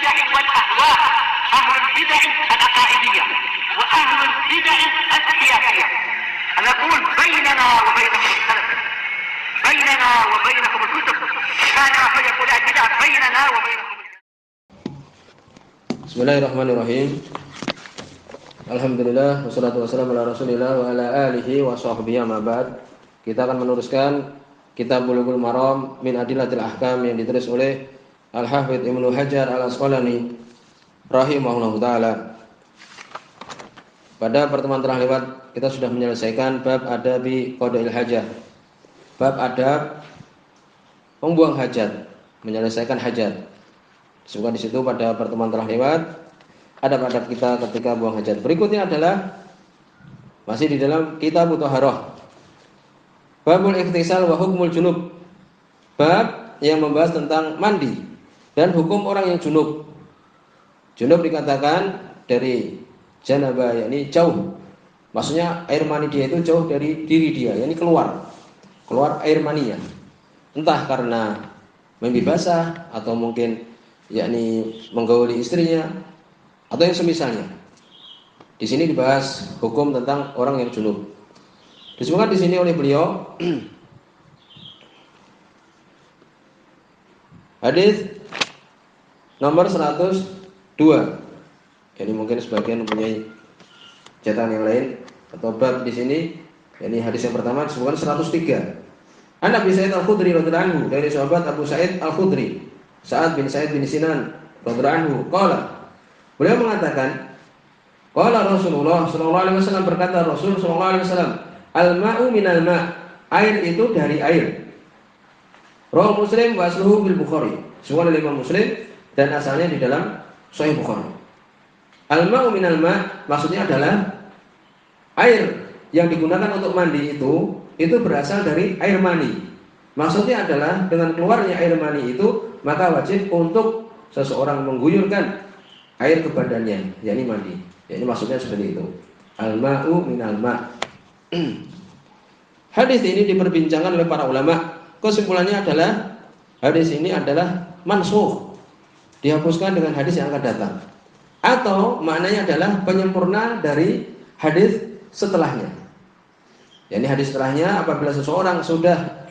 البدع والأهواء، أهل البدع العقائدية وأهل البدع السياسية. نقول بيننا وبينكم السلف، بيننا وبينكم الكتب، كان فيقول البدع بيننا وبينكم. Bismillahirrahmanirrahim. Alhamdulillah wassalatu wassalamu ala Rasulillah wa ala alihi wa sahbihi amma ba'd. Kita akan meneruskan kitab Bulughul Maram min Adillatil Ahkam yang ditulis oleh Al-Hafidz Ibnu Hajar Al-Asqalani rahimahullahu taala. Pada pertemuan telah lewat kita sudah menyelesaikan bab adabi qadail hajah. Bab adab membuang hajat, menyelesaikan hajat. Semoga di situ pada pertemuan telah lewat adab-adab kita ketika buang hajat. Berikutnya adalah masih di dalam kitab Thaharah. Babul ikhtisal wa hukmul junub. Bab yang membahas tentang mandi dan hukum orang yang junub. Junub dikatakan dari janaba, yakni jauh. Maksudnya air mani dia itu jauh dari diri dia, yakni keluar air maninya. Entah karena mimpi basah atau mungkin yakni menggauli istrinya atau yang semisalnya. Di sini dibahas hukum tentang orang yang junub. Disebutkan di sini oleh beliau hadis nomor 102. Jadi mungkin sebagian mempunyai catatan yang lain atau bab di sini. Ini hadis yang pertama disebutkan 103. An Abi Sa'id Al-Khudri radhiyallahu anhu, dari sahabat Abu Sa'id Al-Khudri, Sa'ad bin Sa'id bin Sinan radhiyallahu anhu, qala, beliau mengatakan, qala Rasulullah sallallahu alaihi wasallam, berkata Rasul sallallahu alaihi wasallam, al-ma'u minal ma', air itu dari air. Rawahu Muslim wa asluhu bil Bukhari. Semua dari Imam Muslim dan asalnya di dalam Sahih Bukhari. Al-ma'u minal ma', maksudnya adalah air yang digunakan untuk mandi itu berasal dari air mani. Maksudnya adalah dengan keluarnya air mani itu, maka wajib untuk seseorang mengguyurkan air ke badannya, yakni mandi. Yakni maksudnya seperti itu. Al-ma'u minal ma'. Hadis ini diperbincangkan oleh para ulama. Kesimpulannya adalah hadis ini adalah mansukh, dihapuskan dengan hadis yang akan datang. Atau maknanya adalah penyempurna dari hadis setelahnya. Yakni hadis setelahnya apabila seseorang sudah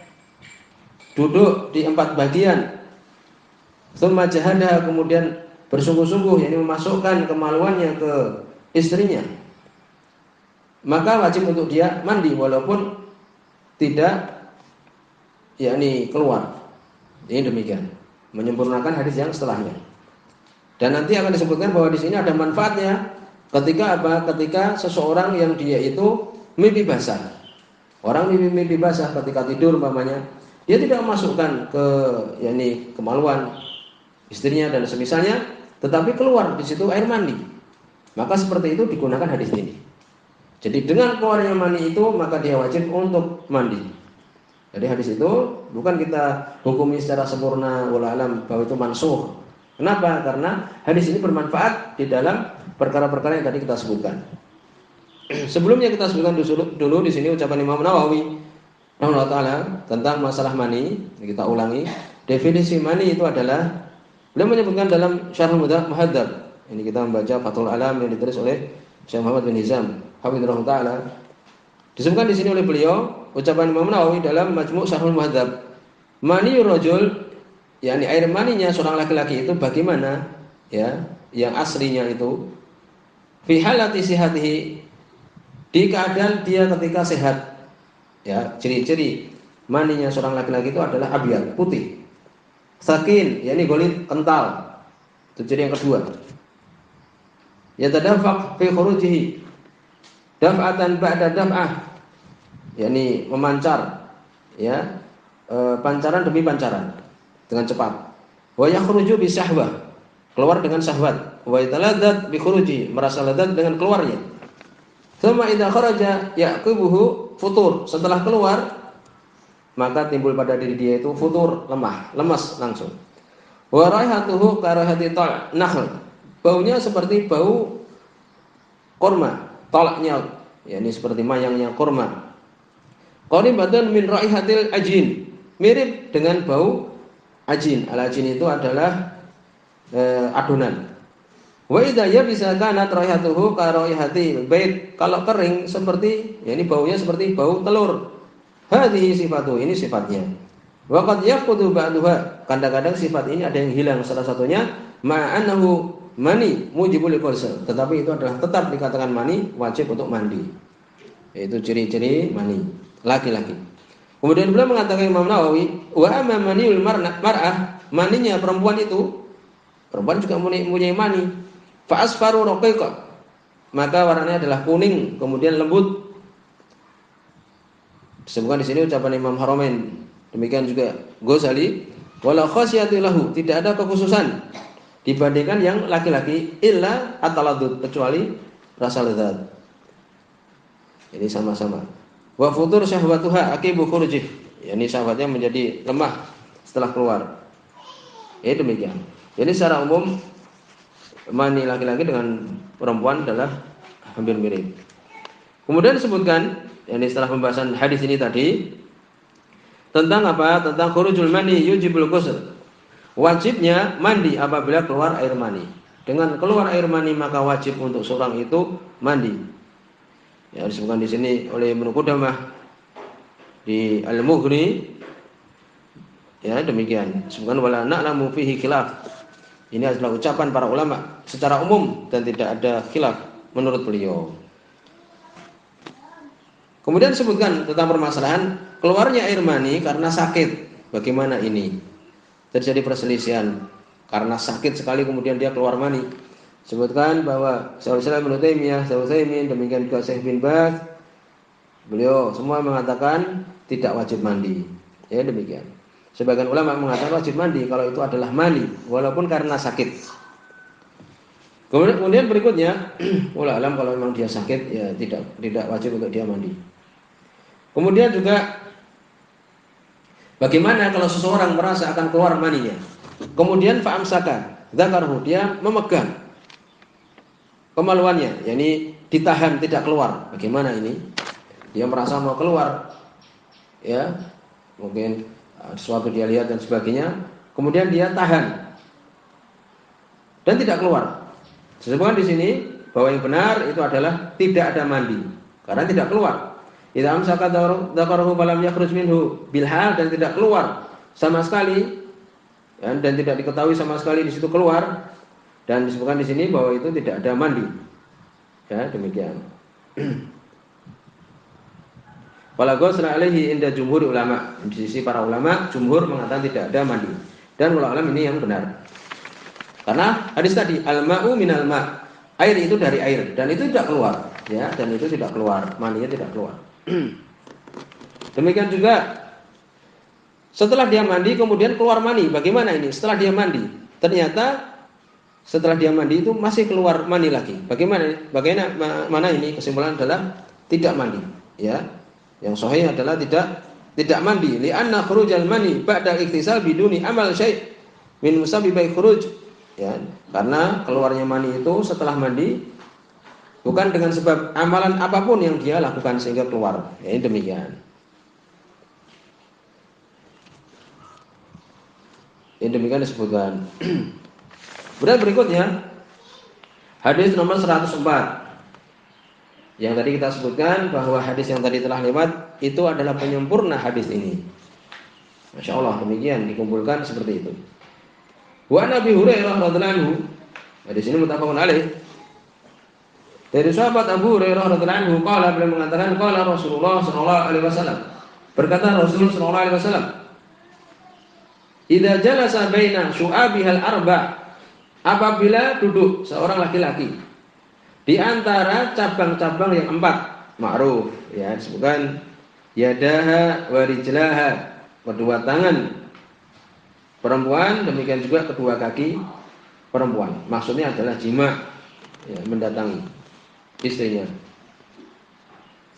duduk di 4 bagian, tsumma jahada, kemudian bersungguh-sungguh, yakni memasukkan kemaluannya ke istrinya, maka wajib untuk dia mandi walaupun tidak yakni keluar. Ini demikian, menyempurnakan hadis yang setelahnya. Dan nanti akan disebutkan bahwa di sini ada manfaatnya ketika apa? Ketika seseorang yang dia itu mimpi basah. Orang mimpi basah ketika tidur umpamanya, dia tidak memasukkan ke yakni kemaluan istrinya dan semisalnya, tetapi keluar di situ air mandi. Maka seperti itu digunakan hadis ini. Jadi dengan keluarnya mani itu, maka dia wajib untuk mandi. Jadi hadis itu bukan kita hukumi secara sempurna wala alam bahwa itu mansukh. Kenapa? Karena hadis ini bermanfaat di dalam perkara-perkara yang tadi kita sebutkan. Sebelumnya kita sebutkan dulu di sini ucapan Imam Nawawi rahimahullah taala tentang masalah mani. Kita ulangi, definisi mani itu adalah, beliau menyebutkan dalam Syarh Muhadzab. Ini kita membaca Fathul Alam yang ditulis oleh Syekh Muhammad bin Hizam hafizahullah taala. Disebutkan di sini oleh beliau ucapan Imam Nawawi dalam Majmu' Syarhul Muhadzab. Mani rajul, yakni air maninya seorang laki-laki itu bagaimana? Ya, yang aslinya itu fi halati sihatihi, di keadaan dia ketika sehat. Ya, ciri-ciri maninya seorang laki-laki itu adalah abyad, putih. Sakin, yakni golid, kental. Itu ciri yang kedua. Yatadafaq fi khurujihi daf'atan ba'da daf'ah, yakni memancar, ya, pancaran demi pancaran dengan cepat. Wa yakhruju bi syahwah, keluar dengan syahwat. Wa yataladzat bi khuruji, merasa lezat dengan keluarnya. Tsumma idza kharaja yaqubuhu futur, setelah keluar maka timbul pada diri dia itu futur, lemah, lemas langsung. Wa raihatuhu karahati nakhl, baunya seperti bau kurma, tolaknya yakni seperti mayangnya kurma. Qaribatun min raihatil ajin, mirip dengan bau ajin. Al-ajin itu adalah adonan. Wa idza yabisa kanat raihatuhu ka raihati bait. Kalau kering seperti ya ini baunya seperti bau telur. Hadhihi sifatu, ini sifatnya. Wa qad yaqudu ba'daha. Kadang-kadang sifat ini ada yang hilang, salah satunya ma'annahu mani mujibul ghusl. Tetapi itu adalah tetap dikatakan mani wajib untuk mandi. Yaitu ciri-ciri mani laki-laki. Kemudian beliau mengatakan Imam Nawawi, wa amma maniul mar'ah, maninya perempuan itu, perempuan juga mempunyai mani. Fa asfaru raqiqa, maka warnanya adalah kuning kemudian lembut. Disebutkan di sini ucapan Imam Haramain. Demikian juga Ghazali, wala khasiyatu lahu, tidak ada kekhususan dibandingkan yang laki-laki illa at-taladdud, kecuali rasa lezat. Ini sama-sama. Wa futur syahwatuha aqibu khurujih, yakni syahwatnya menjadi lemah setelah keluar. Ya demikian. Jadi secara umum mani laki-laki dengan perempuan adalah hampir mirip. Kemudian disebutkan, yakni setelah pembahasan hadis ini tadi, tentang apa? Tentang khurujul mani yujibul ghusl. Wajibnya mandi apabila keluar air mani. Dengan keluar air mani maka wajib untuk seorang itu mandi. Ya, disebutkan di sini oleh Ibnu Qudamah di Al-Mughni. Ya, demikian. Disebutkan wala na'lamu fihi khilaf. Ini adalah ucapan para ulama secara umum dan tidak ada khilaf menurut beliau. Kemudian disebutkan tentang permasalahan keluarnya air mani karena sakit. Bagaimana ini? Terjadi perselisihan karena sakit sekali kemudian dia keluar mani. Sebutkan bahwa Syaikhul Ibnu Taimiyah, Syaikhul Utsaimin, demikian juga Syekh bin Baz, beliau semua mengatakan tidak wajib mandi. Ya demikian. Sebagian ulama mengatakan wajib mandi kalau itu adalah mani walaupun karena sakit. Kemudian berikutnya, wallahu alam kalau memang dia sakit ya tidak wajib untuk dia mandi. Kemudian juga bagaimana kalau seseorang merasa akan keluar maninya? Kemudian fa'amsaka, dzakarahu, dia memegang kemaluannya, yakni ditahan tidak keluar. Bagaimana ini? Dia merasa mau keluar, ya mungkin sesuatu dia lihat dan sebagainya, kemudian dia tahan dan tidak keluar. Disebutkan di sini bahwa yang benar itu adalah tidak ada mandi karena tidak keluar. Idza amsaka dzakarahu falam yakhruj minhu bilhal, dan tidak keluar sama sekali, ya, dan tidak diketahui sama sekali di situ keluar, dan disebutkan di sini bahwa itu tidak ada mandi. Ya, demikian. Wala ghusla alaihi inda jumhur ulama. Di sisi para ulama, jumhur mengatakan tidak ada mandi. Dan wallahu alam ini yang benar. Karena hadis tadi al-ma'u minal ma', air itu dari air dan itu tidak keluar, ya, dan itu tidak keluar, maninya tidak keluar. Demikian juga setelah dia mandi kemudian keluar mani. Bagaimana ini? Setelah dia mandi, ternyata setelah dia mandi itu masih keluar mani lagi. Bagaimana ini? Kesimpulan adalah tidak mandi, ya. Yang sahih adalah tidak mandi. Li'anna khurujal mani ba'da iktisal biduni amal syai' min musabbibi khuruj. Ya, karena keluarnya mani itu setelah mandi bukan dengan sebab amalan apapun yang dia lakukan sehingga keluar. Ya, ini demikian. Ini demikian disebutkan. Kemudian berikutnya hadis nomor 104. Yang tadi kita sebutkan bahwa hadis yang tadi telah lewat itu adalah penyempurna hadis ini. Masya Allah, demikian dikumpulkan seperti itu. Wa Nabi Hurairah radhiyallahu anhu, hadis ini muttafaqun alaih. Dari sahabat Abu Hurairah radhiyallahu anhu, qala, beliau mengatakan qala Rasulullah sallallahu alaihi wasallam. Berkata Rasulullah sallallahu alaihi wasallam, "Idza jalasa baina syu'abihal arba'," apabila duduk seorang laki-laki di antara cabang-cabang yang 4, ma'ruf, ya, disebutkan yadaha wa rijlaha, kedua tangan perempuan, demikian juga kedua kaki perempuan. Maksudnya adalah jima, ya, mendatangi istrinya.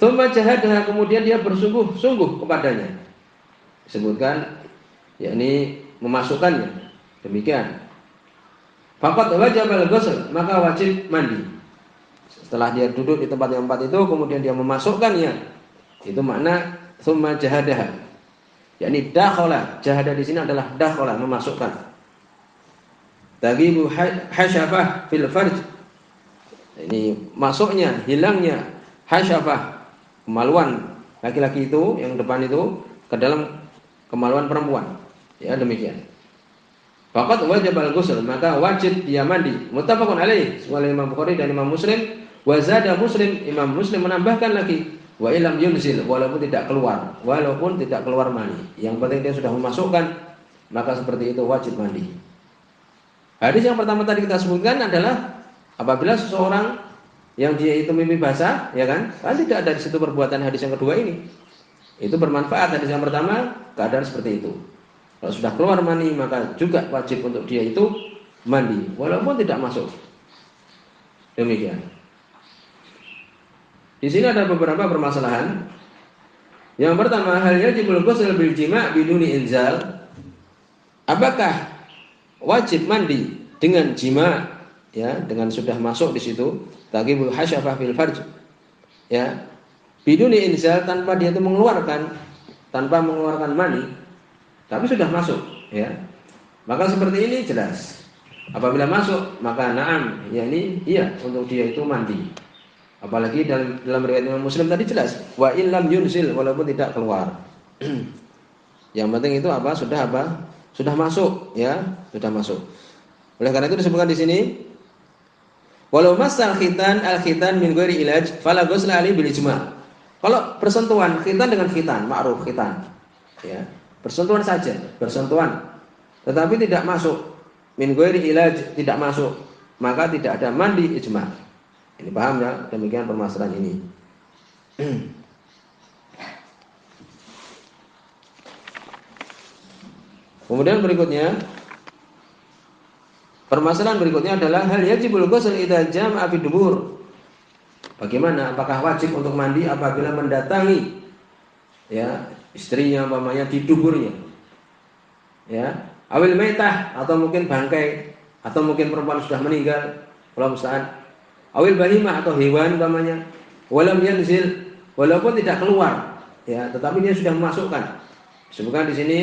Tsumma jahadaha, kemudian dia bersungguh-sungguh kepadanya. Disebutkan yakni memasukkannya. Demikian. Faqad wajibal ghusl, maka wajib mandi. Setelah dia duduk di tempat yang 4 itu, kemudian dia memasukkannya. Itu makna tsumma jahadaha. Yakni dakhala. Jahada di sini adalah dakhala, memasukkan. Tagibu hasyafah fil farj. Ini masuknya, hilangnya hasyafah, kemaluan laki-laki itu yang depan itu ke dalam kemaluan perempuan. Ya, demikian. Faqad wajib al-ghusl, maka wajib dia mandi. Muttafaqun alaih, oleh Imam Bukhari dan Imam Muslim. Wa zada Muslim, Imam Muslim menambahkan lagi, wa ilam yunzil, walaupun tidak keluar mani. Yang penting dia sudah memasukkan, maka seperti itu wajib mandi. Hadis yang pertama tadi kita sebutkan adalah apabila seseorang yang dia itu mimpi basah, ya kan? Kan tidak ada di situ perbuatan. Hadis yang kedua ini. Itu bermanfaat. Hadis yang pertama keadaan seperti itu. Kalau sudah keluar mani maka juga wajib untuk dia itu mandi walaupun tidak masuk. Demikian. Di sini ada beberapa permasalahan. Yang pertama, hal yajibul ghusl bil jima' biduni inzal. Apakah wajib mandi dengan jima', ya, dengan sudah masuk di situ, tagibul hasyafah fil farj. Ya. Biduni inzal, tanpa dia itu mengeluarkan mani, tapi sudah masuk, ya. Maka seperti ini jelas. Apabila masuk, maka na'am, yakni iya untuk dia itu mandi. Apalagi dalam riwayat Imam Muslim tadi jelas, wa illam yunzil, walaupun tidak keluar. Yang penting itu sudah masuk, ya, sudah masuk. Oleh karena itu disebutkan di sini, walau masal al-khitan min ghairi ilaj, fala ghusla ali bil ijma'. Kalau bersentuhan khitan dengan khitan, ma'ruf khitan, ya. Bersentuhan saja, tetapi tidak masuk, min ghairi ilaj, tidak masuk, maka tidak ada mandi ijma'. Ini paham ya? Demikian permasalahan ini. Kemudian permasalahan berikutnya adalah hal yajibul ghusl idza jama'a fi dubur. Bagaimana? Apakah wajib untuk mandi apabila mendatangi, ya, istrinya umpamanya di duburnya, ya, awil maitah, atau mungkin bangkai, atau mungkin perempuan sudah meninggal, kalau musta'an, awil bahimah, atau hewan umpamanya, walam yanzil, walaupun tidak keluar, ya, tetapi dia sudah memasukkan. Disebutkan di sini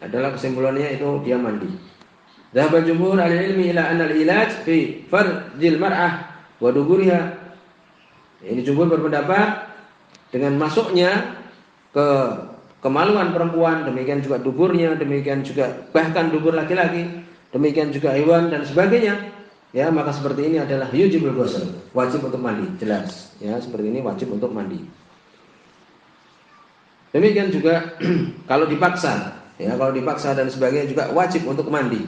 adalah kesimpulannya itu dia mandi. Dhahaba jumhur ahli ilmi ila anna al-ilaj fi farjil mar'ah wa duburiha. Ini jumhur berpendapat dengan masuknya ke kemaluan perempuan, demikian juga duburnya, demikian juga bahkan dubur laki-laki, demikian juga hewan dan sebagainya, ya, maka seperti ini adalah yujibul ghusl, wajib untuk mandi, jelas, ya, seperti ini wajib untuk mandi. Demikian juga kalau dipaksa, ya, kalau dipaksa dan sebagainya juga wajib untuk mandi.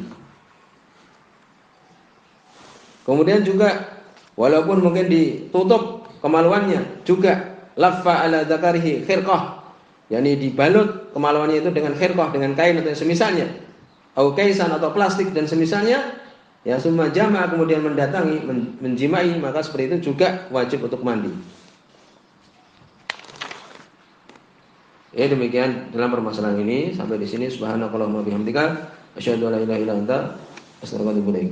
Kemudian juga walaupun mungkin ditutup kemaluannya, juga laffa ala dzakarihi khirqah, yakni dibalut kemaluannya itu dengan khirqah, dengan kain atau semisalnya, au kaisan atau plastik dan semisalnya, ya, summa jama'a, kemudian mendatangi, menjimai, maka seperti itu juga wajib untuk mandi. Ya, demikian dalam permasalahan ini. Sampai di sini, subhanakallahumma bihamdika asyhadu an la ilaha illa anta astaghfiruka wa atubu ilaik.